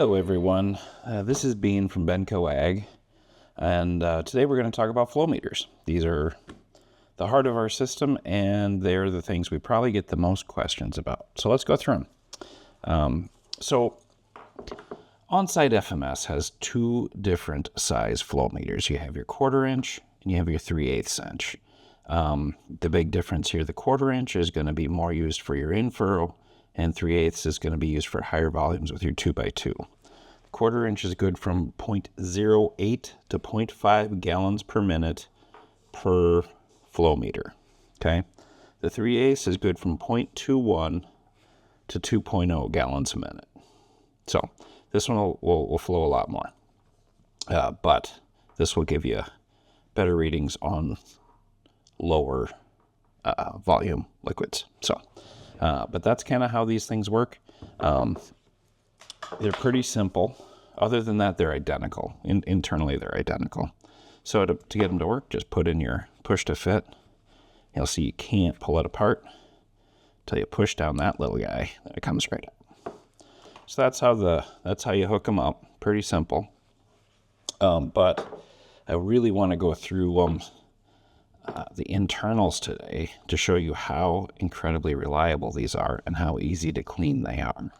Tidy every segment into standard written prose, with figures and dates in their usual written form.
Hello everyone, this is Bean from Benco Ag, and today we're going to talk about flow meters. These are the heart of our system, and they're the things we probably get the most questions about. So let's go through them. So OnSite FMS has two different size flow meters. You have your 1/4 inch and you have your 3/8 inch. The big difference here, the 1/4 inch is going to be more used for your in-furrow, and 3/8 is going to be used for higher volumes with your 2x2. 1/4 inch is good from 0.08 to 0.5 gallons per minute per flow meter. Okay, the 3/8 is good from 0.21 to 2.0 gallons a minute. So this one will flow a lot more, but this will give you better readings on lower volume liquids. So, but that's kind of how these things work. They're pretty simple. Other than that, they're identical. Internally, they're identical. So to get them to work, just put in your push to fit. You'll see you can't pull it apart until you push down that little guy, and it comes right up. So that's how you hook them up. Pretty simple. But I really want to go through the internals today to show you how incredibly reliable these are and how easy to clean they are.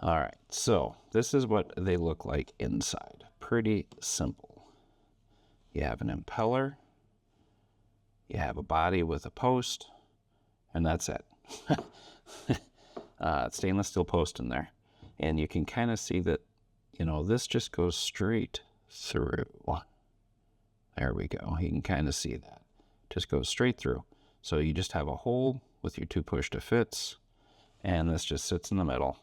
All right, so this is what they look like inside. Pretty simple. You have an impeller, you have a body with a post, and that's it. Stainless steel post in there. And you can kind of see that, you know, this just goes straight through. There we go. You can kind of see that. Just goes straight through. So you just have a hole with your two push to fits, and this just sits in the middle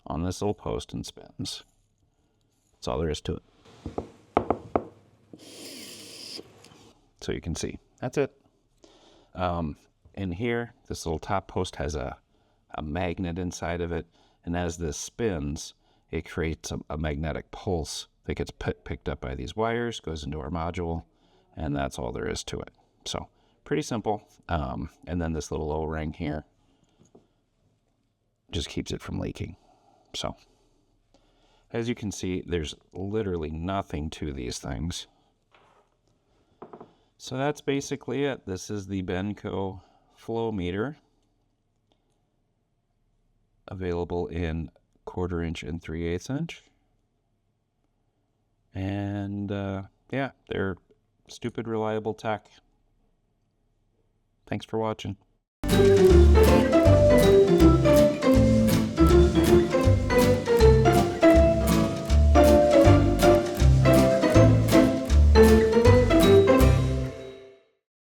on this little post and spins. That's all there is to it. So you can see, that's it. In here, this little top post has a magnet inside of it, and as this spins, it creates a magnetic pulse that gets picked up by these wires, goes into our module, and that's all there is to it. So pretty simple. And then this little O-ring here just keeps it from leaking. So as you can see, there's literally nothing to these things. So that's basically it. This is the Benco flow meter, available in 1/4 inch and 3/8 inch. And yeah, they're stupid reliable tech. Thanks for watching.